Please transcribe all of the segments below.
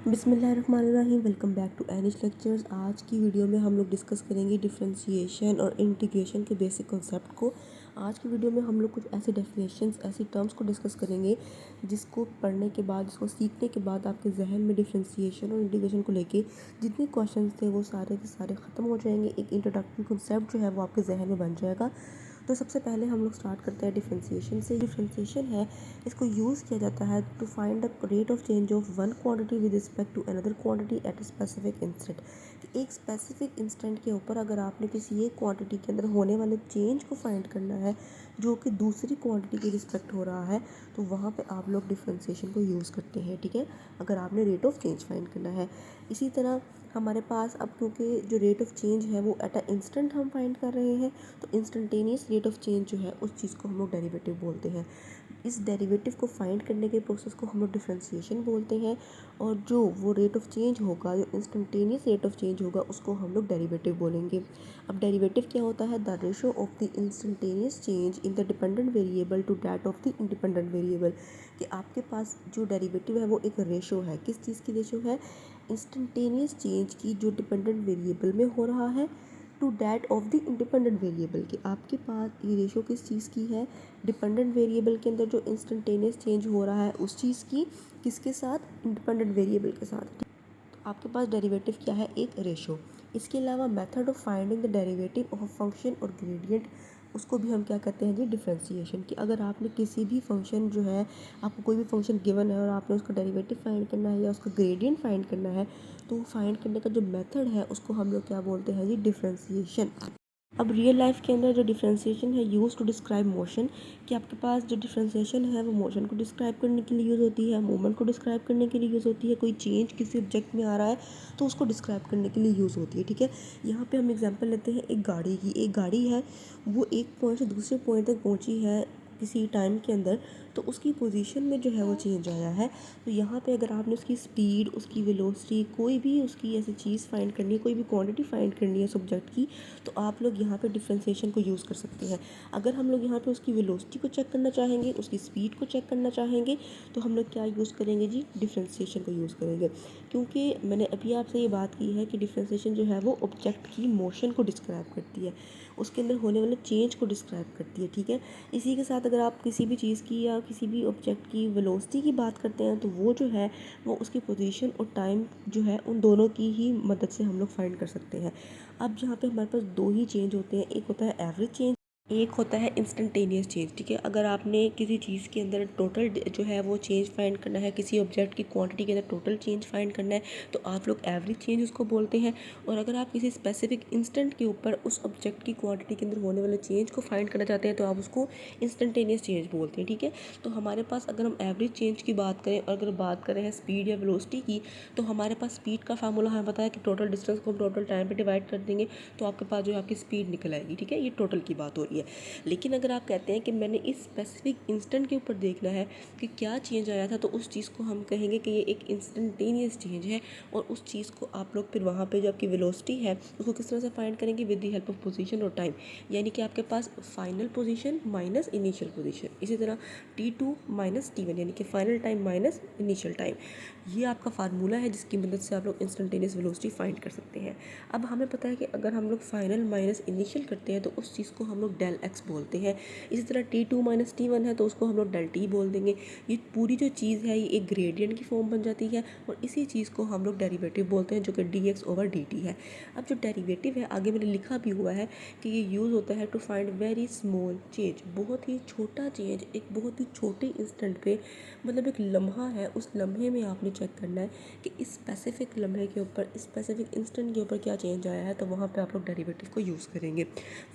बिस्मिल्लाहिर्रहमानिर्रहीम। Welcome back to Anish lectures. आज की वीडियो में हम लोग डिस्कस करेंगे डिफरेंशिएशन और इंटीग्रेशन के बेसिक कॉन्सेप्ट को। आज की वीडियो में हम लोग कुछ ऐसे डेफिनेशंस, ऐसी टर्म्स को डिस्कस करेंगे जिसको पढ़ने के बाद, जिसको सीखने के बाद आपके जहन में डिफरेंशिएशन और इंटीग्रेशन को लेके जितने क्वेश्चन थे वो सारे के सारे ख़त्म हो जाएंगे। एक इंट्रोडक्टरी कॉन्सेप्ट जो है वो आपके जहन में बन जाएगा। तो सबसे पहले हम लोग स्टार्ट करते हैं डिफरेंशिएशन से। डिफरेंशिएशन है, इसको यूज़ किया जाता है to find the rate of change of one quantity with respect to another quantity at a specific instant. एक स्पेसिफिक इंस्टेंट के ऊपर अगर आपने किसी एक क्वांटिटी के अंदर होने वाले चेंज को फाइंड करना है जो कि दूसरी क्वांटिटी के रिस्पेक्ट हो रहा है, तो वहाँ पे आप लोग डिफरेंशिएशन को यूज़ करते हैं। ठीक है, अगर आपने रेट ऑफ चेंज फाइंड करना है। इसी तरह हमारे पास अब क्योंकि जो रेट ऑफ चेंज है वो एट अ इंस्टेंट हम फाइंड कर रहे हैं, तो इंस्टेंटेनियस रेट ऑफ चेंज जो है उस चीज़ को हम लोग डेरिवेटिव बोलते हैं। इस डेरिवेटिव को फाइंड करने के प्रोसेस को हम लोग डिफरेंशिएशन बोलते हैं। और जो वो रेट ऑफ चेंज होगा, जो इंस्टेंटेनियस रेट ऑफ चेंज होगा, उसको हम लोग डेरिवेटिव बोलेंगे। अब डेरिवेटिव क्या होता है? The ratio of the instantaneous change in the dependent variable to that of the independent variable. कि आपके पास जो डेरिवेटिव है वो एक रेशो है। किस चीज़ की रेशो है? इंस्टेंटेनियस चेंज की, जो डिपेंडेंट वेरिएबल में हो रहा है, to that of the independent variable. कि आपके पास ये रेशो किस चीज़ की है? डिपेंडेंट वेरिएबल के अंदर जो इंस्टेंटेनियस चेंज हो रहा है उस चीज़ की, किसके साथ? इंडिपेंडेंट वेरिएबल के साथ। तो आपके पास डेरिवेटिव क्या है? एक रेशो। इसके अलावा method of finding the derivative of a function और ग्रेडियंट, उसको भी हम क्या कहते हैं जी? डिफरेंशिएशन। कि अगर आपने किसी भी फंक्शन जो है, आपको कोई भी फंक्शन गिवन है और आपने उसका डेरिवेटिव फाइंड करना है या उसका ग्रेडियंट फाइंड करना है, तो फाइंड करने का जो मेथड है उसको हम लोग क्या बोलते हैं जी? डिफरेंशिएशन। अब रियल लाइफ के अंदर जो डिफरेंशिएशन है यूज़ टू डिस्क्राइब मोशन। कि आपके पास जो डिफरेंशिएशन है वो मोशन को डिस्क्राइब करने के लिए यूज़ होती है, मूवमेंट को डिस्क्राइब करने के लिए यूज़ होती है, कोई चेंज किसी ऑब्जेक्ट में आ रहा है तो उसको डिस्क्राइब करने के लिए यूज़ होती है। ठीक है, यहाँ पे हम एग्जांपल लेते हैं एक गाड़ी की। एक गाड़ी है, वो एक पॉइंट से दूसरे पॉइंट तक पहुँची है किसी टाइम के अंदर, तो उसकी पोजीशन में जो है वो चेंज आया है। तो यहाँ पे अगर आपने उसकी स्पीड, उसकी वेलोसिटी, कोई भी उसकी ऐसी चीज़ फाइंड करनी है, कोई भी क्वांटिटी फाइंड करनी है उस ऑब्जेक्ट की, तो आप लोग यहाँ पे डिफरेंशिएशन को यूज़ कर सकते हैं। अगर हम लोग यहाँ पे उसकी वेलोसिटी को चेक करना चाहेंगे, उसकी स्पीड को चेक करना चाहेंगे, तो हम लोग क्या यूज़ करेंगे जी? डिफरेंशिएशन को यूज़ करेंगे। क्योंकि मैंने अभी आपसे ये बात की है कि डिफरेंशिएशन जो है वो ऑब्जेक्ट की मोशन को डिस्क्राइब करती है, उसके अंदर होने वाले चेंज को डिस्क्राइब करती है। ठीक है, इसी के साथ अगर आप किसी भी चीज़ की या किसी भी ऑब्जेक्ट की वेलोसिटी की बात करते हैं, तो वो जो है वो उसकी पोजीशन और टाइम जो है उन दोनों की ही मदद से हम लोग फाइंड कर सकते हैं। अब जहाँ पे हमारे पास दो ही चेंज होते हैं, एक होता है एवरेज चेंज, एक होता है इंस्टेंटेनियस चेंज। ठीक है, अगर आपने किसी चीज़ के अंदर टोटल जो है वो चेंज फाइंड करना है, किसी ऑब्जेक्ट की क्वांटिटी के अंदर टोटल चेंज फाइंड करना है, तो आप लोग एवरेज चेंज उसको बोलते हैं। और अगर आप किसी स्पेसिफिक इंस्टेंट के ऊपर उस ऑब्जेक्ट की क्वांटिटी के अंदर होने वाले चेंज को फाइंड करना चाहते हैं, तो आप उसको इंस्टेंटेनियस चेंज बोलते हैं। ठीक है, तो हमारे पास अगर हम एवरेज चेंज की बात करें और अगर बात करें हैं स्पीड या वेलोसिटी की, तो हमारे पास स्पीड का फार्मूला हमें पता है कि टोटल डिस्टेंस को हम टोटल टाइम पे डिवाइड कर देंगे, तो आपके पास जो है आपकी स्पीड निकल आएगी। ठीक है, ये टोटल की बात हो रही है। लेकिन अगर आप कहते हैं कि मैंने इस स्पेसिफिक इंस्टेंट के ऊपर देखना है कि क्या चेंज आया था, तो उस चीज़ को हम कहेंगे कि ये एक इंस्टेंटेनियस चेंज है। और उस चीज़ को आप लोग फिर वहाँ पे जो आपकी वेलोसिटी है उसको किस तरह से फाइंड करेंगे? With the help of position और टाइम। यानी कि आपके पास final position minus initial position, इसी तरह T2 माइनस T1, यानी कि final time minus initial time. ये आपका फार्मूला है जिसकी मदद से आप लोग इंस्टेंटेनियस वेलोसिटी फाइंड कर सकते हैं। अब हमें पता है कि अगर हम लोग फाइनल माइनस इनिशियल करते हैं तो उस चीज़ को हम लोग डेल एक्स बोलते हैं। इसी तरह T2 माइनस T1 है तो उसको हम लोग डेल टी बोल देंगे। ये पूरी जो चीज़ है ये एक ग्रेडियंट की फॉर्म बन जाती है और इसी चीज़ को हम लोग डेरिवेटिव बोलते हैं, जो कि dx ओवर dt है। अब जो डेरिवेटिव है, आगे मैंने लिखा भी हुआ है कि ये यूज़ होता है to find very small change, बहुत ही छोटा चेंज, एक बहुत ही छोटे इंस्टेंट पे, मतलब एक लम्हा है, उस लम्हे में आपने चेक करना है कि इस स्पेसिफिक लम्हे के ऊपर, इस स्पेसिफिक इंस्टेंट के ऊपर क्या चेंज आया है, तो वहाँ पे आप लोग डेरिवेटिव को यूज़ करेंगे।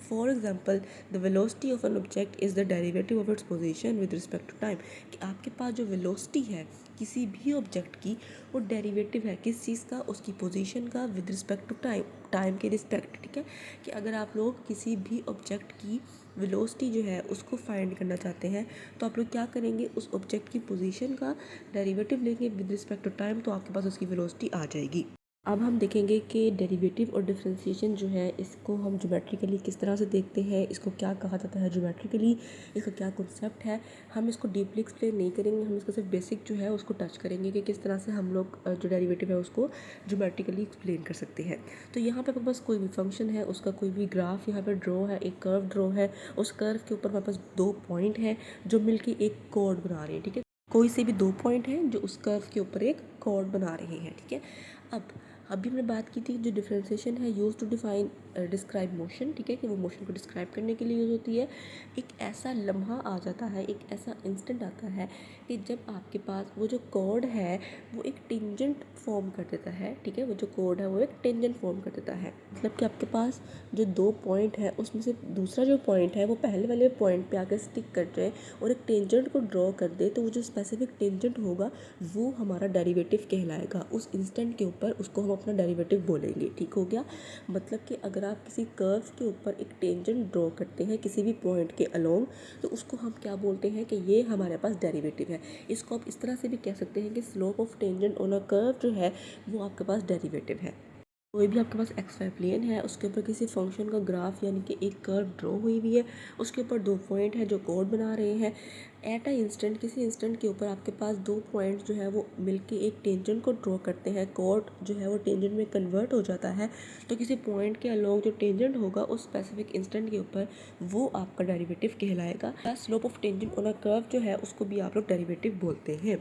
For example, the velocity of an object is the derivative of its position with respect to time. कि आपके पास जो वेलोसिटी है किसी भी ऑब्जेक्ट की, वो डेरिवेटिव है किस चीज़ का? उसकी पोजीशन का with respect to time, time के रिस्पेक्ट। ठीक है, कि अगर आप लोग किसी भी ऑब्जेक्ट की वेलोसिटी जो है उसको फाइंड करना चाहते हैं, तो आप लोग क्या करेंगे? उस ऑब्जेक्ट की पोजीशन का डेरिवेटिव लेंगे विद रिस्पेक्ट टू टाइम, तो आपके पास उसकी वेलोसिटी आ जाएगी। अब हम देखेंगे कि डेरिवेटिव और डिफरेंशिएशन जो है इसको हम ज्योमेट्रिकली किस तरह से देखते हैं, इसको क्या कहा जाता है ज्योमेट्रिकली, इसका क्या कॉन्सेप्ट है। हम इसको डीपली एक्सप्लेन नहीं करेंगे, हम इसको सिर्फ बेसिक जो है उसको टच करेंगे कि किस तरह से हम लोग जो डेरिवेटिव है उसको ज्योमेट्रिकली एक्सप्लेन कर सकते हैं। तो यहाँ पे बस कोई भी फंक्शन है, उसका कोई भी ग्राफ यहाँ पर ड्रॉ है, एक कर्व ड्रॉ है, उस कर्व के ऊपर हमारे पास 2 पॉइंट हैं जो मिलके एक कॉर्ड बना रहे हैं। ठीक है, कोई से भी 2 पॉइंट हैं जो उस कर्व के ऊपर एक कॉर्ड बना रहे हैं। ठीक है, अब अभी हमने बात की थी जो डिफरेंशिएशन है use to define describe motion. ठीक है, कि वो मोशन को डिस्क्राइब करने के लिए यूज़ होती है। एक ऐसा लम्हा आ जाता है, एक ऐसा इंस्टेंट आता है कि जब आपके पास वो जो कॉर्ड है वो एक टेंजेंट फॉर्म कर देता है। ठीक है, वो जो कॉर्ड है वो एक टेंजेंट फॉर्म कर देता है, मतलब कि आपके पास जो 2 पॉइंट है उसमें से दूसरा जो पॉइंट है वो पहले वाले पॉइंट पे आकर स्टिक कर जाए और एक टेंजेंट को ड्रॉ कर दे, तो वो जो स्पेसिफिक टेंजेंट होगा वो हमारा डेरिवेटिव कहलाएगा। उस इंस्टेंट के ऊपर उसको हम अपना डेरिवेटिव बोलेंगे। ठीक हो गया, मतलब कि अगर आप किसी कर्व के ऊपर एक टेंजेंट ड्रॉ करते हैं किसी भी पॉइंट के अलोंग, तो उसको हम क्या बोलते हैं कि ये हमारे पास डेरिवेटिव है। इसको आप इस तरह से भी कह सकते हैं कि slope of tangent on a curve जो है वो आपके पास डेरिवेटिव है। कोई भी आपके पास एक्स वाई प्लेन है, उसके ऊपर किसी फंक्शन का ग्राफ यानी कि एक कर्व ड्रॉ हुई हुई है, उसके ऊपर 2 पॉइंट है जो कोड बना रहे हैं। एट अ इंस्टेंट, किसी इंस्टेंट के ऊपर आपके पास 2 पॉइंट जो है वो मिलके एक टेंजेंट को ड्रॉ करते हैं, कोड जो है वो टेंजेंट में कन्वर्ट हो जाता है, तो किसी पॉइंट के अलोंग जो टेंजेंट होगा उस स्पेसिफिक इंस्टेंट के ऊपर वो आपका डेरिवेटिव कहलाएगा। Slope of tangent on a curve जो है उसको भी आप लोग डेरिवेटिव बोलते हैं।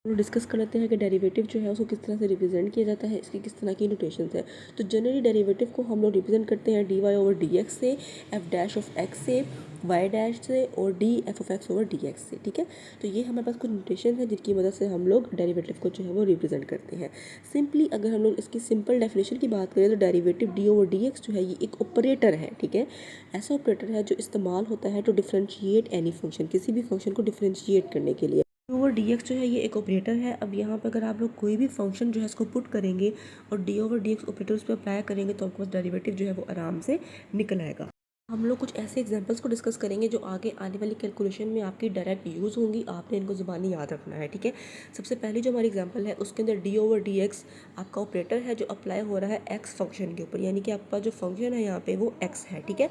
हम डिस्कस कर लेते हैं कि डेरिवेटिव जो है उसको किस तरह से रिप्रेजेंट किया जाता है, इसकी किस तरह की नोटेशंस है। तो जनरली डेरिवेटिव को हम लोग रिप्रेजेंट करते हैं d y over d x से, एफ डैश ऑफ एक्स से, वाई डैश से और d f of x over d x से। ठीक है, तो ये हमारे पास कुछ नोटेशन है जिनकी मदद से हम लोग डेरिवेटिव को जो है वो रिप्रेजेंट करते हैं। सिंपली अगर हम लोग इसकी सिंपल डेफिनेशन की बात करें तो derivative D over d x जो है ये एक ऑपरेटर है। ठीक है, ऐसा ऑपरेटर है जो इस्तेमाल होता है टू डिफ्रेंशिएट एनी फंक्शन, किसी भी फंक्शन को डिफ्रेंशिएट करने के लिए। ओवर डी एक्स जो है ये एक ऑपरेटर है। अब यहाँ पर अगर आप लोग कोई भी फंक्शन जो है इसको पुट करेंगे और D over d x operator उस पर अप्लाई करेंगे तो आपके पास डेरिवेटिव जो है वो आराम से निकल आएगा। हम लोग कुछ ऐसे एग्जांपल्स को डिस्कस करेंगे जो आगे आने वाली कैलकुलेशन में आपकी डायरेक्ट यूज़ होंगी, आपने इनको ज़ुबानी याद रखना है। ठीक है, सबसे पहली जो हमारी एग्जांपल है उसके अंदर डी ओवर डी एक्स आपका ऑपरेटर है जो अप्लाई हो रहा है एक्स फंक्शन के ऊपर, यानी कि आपका जो फंक्शन है यहाँ पे वो एक्स है। ठीक है,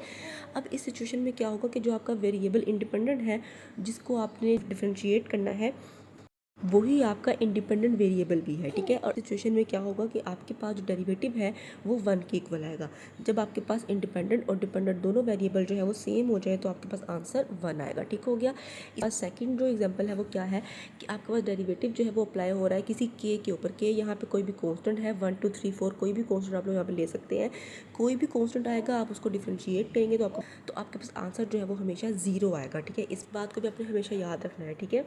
अब इस सिचुएशन में क्या होगा कि जो आपका वेरिएबल इंडिपेंडेंट है जिसको आपने डिफ्रेंशिएट करना है वही आपका इंडिपेंडेंट वेरिएबल भी है। ठीक है, और सिचुएशन में क्या होगा कि आपके पास जो डेरिवेटिव है वो 1 के इक्वल आएगा। जब आपके पास इंडिपेंडेंट और डिपेंडेंट दोनों वेरिएबल जो है वो सेम हो जाए तो आपके पास आंसर 1 आएगा। ठीक हो गया। सेकंड जो एग्जांपल है वो क्या है कि आपके पास डेरिवेटिव जो है वो अप्लाई हो रहा है किसी के ऊपर। के यहाँ पे कोई भी कॉन्स्टेंट है 1 2 3 4, कोई भी कॉन्स्टेंट आप लोग यहाँ पे ले सकते हैं। कोई भी कॉन्स्टेंट आएगा आप उसको डिफ्रेंशिएट करेंगे तो आपके पास आंसर जो है वो हमेशा 0 आएगा। ठीक है, इस बात को भी आपने हमेशा याद रखना है। ठीक है,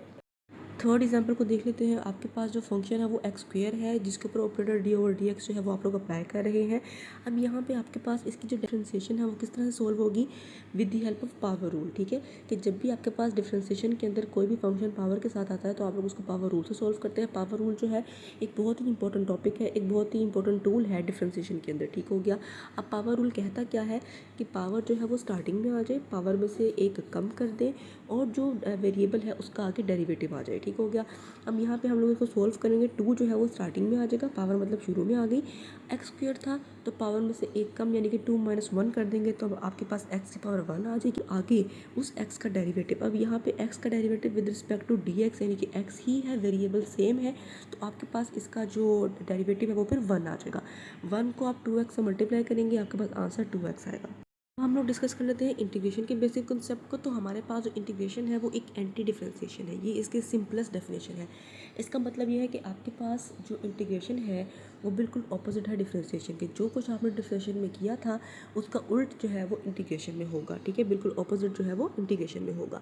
थर्ड एग्जांपल को देख लेते हैं। आपके पास जो फंक्शन है वो एक्स स्क्वेयर है जिसके ऊपर operator D over d x जो है वो आप लोग अप्लाई कर रहे हैं। अब यहाँ पे आपके पास इसकी जो डिफ्रेंशिएशन है वो किस तरह से सोल्व होगी, with the help of power rule. ठीक है, कि जब भी आपके पास डिफ्रेंशिएशन के अंदर कोई भी फंक्शन पावर के साथ आता है तो आप लोग उसको पावर रूल से सोल्व करते हैं। पावर रूल जो है एक बहुत ही इंपॉर्टेंट टॉपिक है, एक बहुत ही इंपॉर्टेंट टूल है डिफ्रेंशिएशन के अंदर। ठीक हो गया। अब पावर रूल कहता क्या है कि पावर जो है वो स्टार्टिंग में आ जाए, पावर में से एक कम कर दें और जो वेरिएबल है उसका आगे डेरिवेटिव आ जाए। ठीक हो गया। अब यहाँ पे हम लोग इसको सोल्व करेंगे। 2 जो है वो स्टार्टिंग में आ जाएगा, पावर मतलब शुरू में आ गई। एक्स स्क्वायर था तो पावर में से एक कम यानी कि 2 - 1 कर देंगे तो अब आपके पास एक्स की पावर 1 आ जाएगी। आगे उस एक्स का डेरिवेटिव, अब यहाँ पे एक्स का derivative with respect to d x यानी कि एक्स ही है, वेरिएबल सेम है, तो आपके पास इसका जो डेरिवेटिव है वो फिर 1 आ जाएगा। 1 को आप 2x से मल्टीप्लाई करेंगे, आपके पास आंसर 2x आएगा। हम लोग डिस्कस कर लेते हैं इंटीग्रेशन के बेसिक कॉन्सेप्ट को। तो हमारे पास जो इंटीग्रेशन है वो एक एंटी डिफरेंशिएशन है, ये इसकी सिंपलेस्ट डेफिनेशन है। इसका मतलब ये है कि आपके पास जो इंटीग्रेशन है वो बिल्कुल ऑपोजिट है डिफरेंशिएशन के। जो कुछ आपने डिफरेंशिएशन में किया था उसका उल्ट जो है वो इंटीग्रेशन में होगा। ठीक है, बिल्कुल ऑपोजिट जो है वो इंटीग्रेशन में होगा।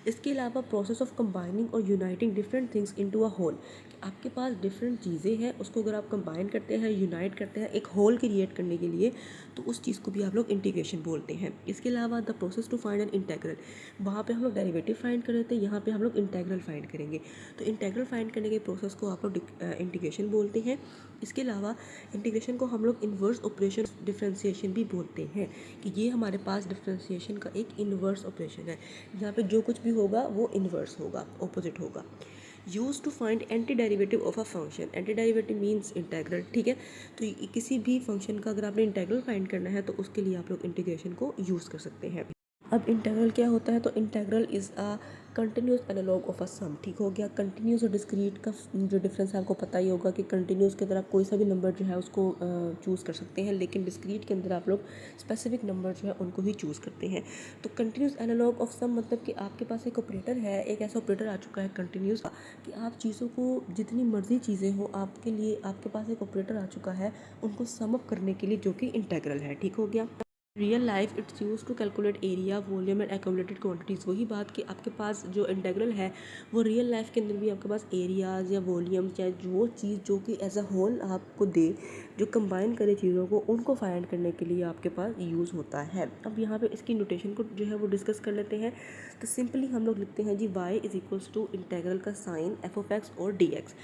इसके अलावा प्रोसेस ऑफ कंबाइनिंग और uniting different things into a whole, आपके पास डिफरेंट चीज़ें हैं उसको अगर आप कंबाइन करते हैं, यूनाइट करते हैं एक होल क्रिएट करने के लिए, तो उस चीज़ को भी आप लोग इंटीग्रेशन बोलते हैं। इसके अलावा the process to find an integral, वहाँ पे हम लोग डेरिवेटिव फाइंड कर रहे थे, यहाँ पे हम लोग इंटेग्रल फाइंड करेंगे। तो इंटेग्रल फाइंड करने के प्रोसेस को आप लोग इंटीग्रेशन बोलते हैं। इसके अलावा इंटीग्रेशन को हम लोग इन्वर्स ऑपरेशन डिफरेंशिएशन भी बोलते हैं कि ये हमारे पास डिफरेंशिएशन का एक इन्वर्स ऑपरेशन है। यहाँ पे जो कुछ भी होगा वो इन्वर्स होगा, ऑपोजिट होगा। Use to find antiderivative of a function. Antiderivative means integral, ठीक है। तो किसी भी फंक्शन का अगर आपने इंटेग्रल फाइंड करना है तो उसके लिए आप लोग इंटीग्रेशन को यूज़ कर सकते हैं। अब इंटेग्रल क्या होता है, तो integral is a continuous analog of a sum, ठीक हो गया। कंटिन्यूस और डिस्क्रीट का जो डिफरेंस है आपको पता ही होगा कि कंटिन्यूस के अंदर आप कोई सा भी नंबर जो है उसको चूज़ कर सकते हैं, लेकिन डिस्क्रीट के अंदर आप लोग स्पेसिफिक नंबर जो है उनको ही चूज़ करते हैं। तो कंटिन्यूस एनालॉग ऑफ सम मतलब कि आपके पास एक ऑपरेटर है, एक ऐसा ऑपरेटर आ चुका है कंटिन्यूस कि आप चीज़ों को जितनी मर्जी चीज़ें हो आपके लिए आपके पास एक ऑपरेटर आ चुका है उनको सम अप करने के लिए, जो कि इंटेग्रल है, ठीक हो गया। Real life it's use to calculate area, volume and accumulated quantities. वही बात कि आपके पास जो इंटेग्रल है वो रियल लाइफ के अंदर भी आपके पास एरियाज़ या वॉल्यूम या जो चीज़ जो कि एज अ होल आपको दे, जो कंबाइन करे चीज़ों को, उनको फाइंड करने के लिए आपके पास यूज़ होता है। अब यहाँ पे इसकी नोटेशन को जो है वो डिस्कस कर लेते हैं। तो सिंपली हम लोग लिखते हैं g y is equals to integral का साइन एफ ऑफ एक्स और डी एक्स।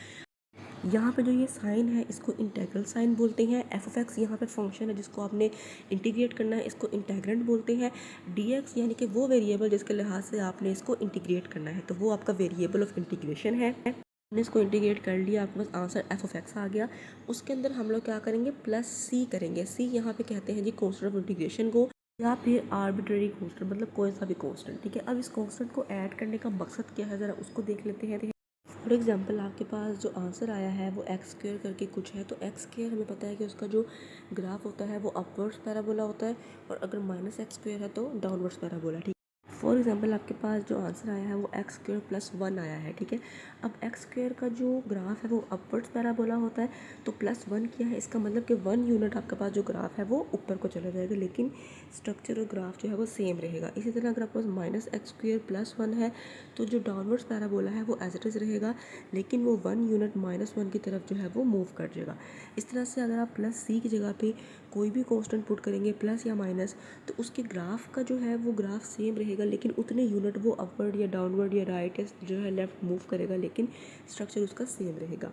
यहाँ पे जो ये साइन है इसको इंटेग्रल साइन बोलते हैं। एफ ऑफ एक्स यहाँ पे फंक्शन है जिसको आपने इंटीग्रेट करना है, इसको इंटेग्रेंट बोलते हैं। डी एक्स यानी कि वो वेरिएबल जिसके लिहाज से आपने इसको इंटीग्रेट करना है, तो वो आपका वेरिएबल ऑफ इंटीग्रेशन है। हमने इसको इंटीग्रेट कर लिया, आपके पास आंसर एफ ऑफ एक्स आ गया। उसके अंदर हम लोग क्या करेंगे, प्लस सी करेंगे। सी यहाँ पे कहते हैं जी कॉन्स्टेंट ऑफ इंटीग्रेशन को, या फिर आर्बिट्रेरी कॉन्स्टेंट, मतलब कोई सा भी कॉन्स्टेंट, ठीक है। अब इस कॉन्स्टेंट को ऐड करने का मकसद क्या है, ज़रा उसको देख लेते हैं। फॉर एग्जांपल आपके पास जो आंसर आया है वो एक्स स्क्वायर करके कुछ है, तो एक्स स्क्वायर हमें पता है कि उसका जो ग्राफ होता है वो अपवर्ड्स पैराबोला होता है, और अगर माइनस एक्स स्क्वायर है तो डाउनवर्ड्स पैराबोला, ठीक है। फॉर एग्जांपल आपके पास जो आंसर आया है वो एक्स स्क्वायर प्लस 1 आया है, ठीक है। अब एक्स स्क्वायर का जो ग्राफ है वो अपवर्ड्स पैराबोला होता है, तो प्लस 1 किया है, इसका मतलब कि 1 यूनिट आपके पास जो ग्राफ है वो ऊपर को चला जाएगा, लेकिन स्ट्रक्चर और ग्राफ जो है वो सेम रहेगा। इसी तरह अगर आपके पास माइनस एक्स स्क्वायर प्लस 1 है तो जो डाउनवर्ड्स पैराबोला है वो एज इट इज़ रहेगा, लेकिन वो 1 यूनिट -1 की तरफ जो है वो मूव कर जाएगा। इस तरह से अगर आप प्लस सी की जगह पे कोई भी कांस्टेंट पुट करेंगे प्लस या माइनस, तो उसके ग्राफ का जो है वो ग्राफ सेम रहेगा, लेकिन उतने यूनिट वो अपवर्ड या डाउनवर्ड या राइट या जो है लेफ्ट मूव करेगा, लेकिन स्ट्रक्चर उसका सेम रहेगा।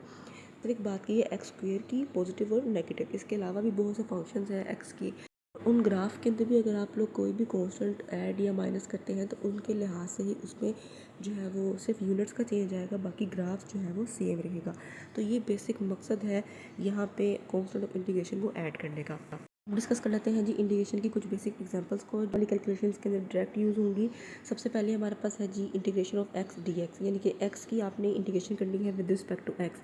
फिर एक बात की है एक्स स्क्वायर की पॉजिटिव और नेगेटिव, इसके अलावा भी बहुत से फंक्शंस हैं एक्स की। उन ग्राफ के अंदर भी अगर आप लोग कोई भी कांस्टेंट ऐड या माइनस करते हैं तो उनके लिहाज से ही उसमें जो है वो सिर्फ यूनिट्स का चेंज आएगा, बाकी ग्राफ जो है वो सेम रहेगा। तो ये बेसिक मकसद है यहाँ पे कांस्टेंट ऑफ इंटीग्रेशन को ऐड करने का। डिस्कस कर लेते हैं जी इंटीग्रेशन की कुछ बेसिक एग्जांपल्स को, वाली कैलकुलेशंस के अंदर डायरेक्ट यूज़ होंगी। सबसे पहले हमारे पास है जी integration of x d x, यानी कि एक्स की आपने इंटीग्रेशन करनी है विद रिस्पेक्ट टू एक्स।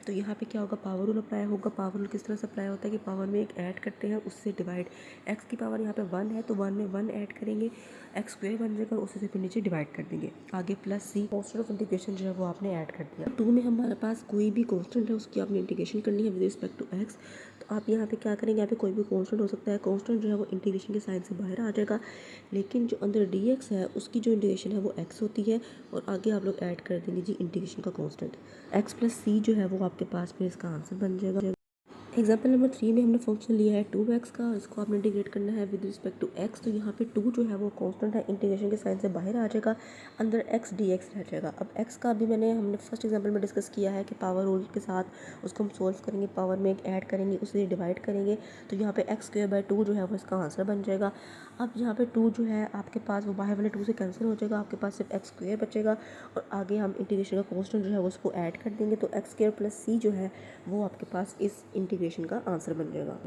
तो यहाँ पे क्या होगा, पावर रूल अप्लाई होगा। पावर रूल किस तरह से अप्लाई होता है कि पावर में एक ऐड करते हैं उससे डिवाइड, एक्स की पावर यहाँ पे 1 है तो 1 में 1 ऐड करेंगे, एक्स स्क्वायर बन जाएगा, उसी से फिर नीचे डिवाइड कर देंगे। आगे plus c constant of integration जो है वो आपने ऐड कर दिया। 2 में हमारे पास कोई भी कॉन्स्टेंट है उसकी आपने इंटीग्रेशन करनी है विद रिस्पेक्ट टू एक्स। तो आप यहाँ पे क्या करेंगे, यहाँ पे कोई भी कांस्टेंट हो सकता है, कांस्टेंट जो है वो इंटीग्रेशन के साइन से बाहर आ जाएगा, लेकिन जो अंदर डी एक्स है उसकी जो इंटीग्रेशन है वो एक्स होती है, और आगे आप लोग ऐड कर देंगे जी इंटीग्रेशन का कांस्टेंट एक्स प्लस सी जो है वो आपके पास फिर इसका आंसर बन जाएगा। एग्जाम्पल नंबर 3 में हमने फंक्शन लिया है 2x का, इसको आपने इंटीग्रेट करना है विद रिस्पेक्ट टू x। तो यहाँ पे 2 जो है वो कांस्टेंट है, इंटीग्रेशन के साइन से बाहर आ जाएगा, अंदर x dx रह जाएगा। अब x का भी हमने फर्स्ट एग्जाम्पल में डिस्कस किया है कि पावर रूल के साथ उसको हम सोल्व करेंगे, पावर में एक ऐड करेंगे, उसे डिवाइड करेंगे, तो यहाँ पे x स्क्वायर बाय 2 जो है वो इसका आंसर बन जाएगा। अब यहाँ पे 2 जो है आपके पास वो बाहर वाले 2 से कैंसिल हो जाएगा, आपके पास सिर्फ x स्क्वायर बचेगा, और आगे हम इंटीग्रेशन का कांस्टेंट जो है वो उसको ऐड कर देंगे, तो x स्क्वायर प्लस c जो है वो आपके पास इस इंटीग्रेशन का आंसर बन जाएगा।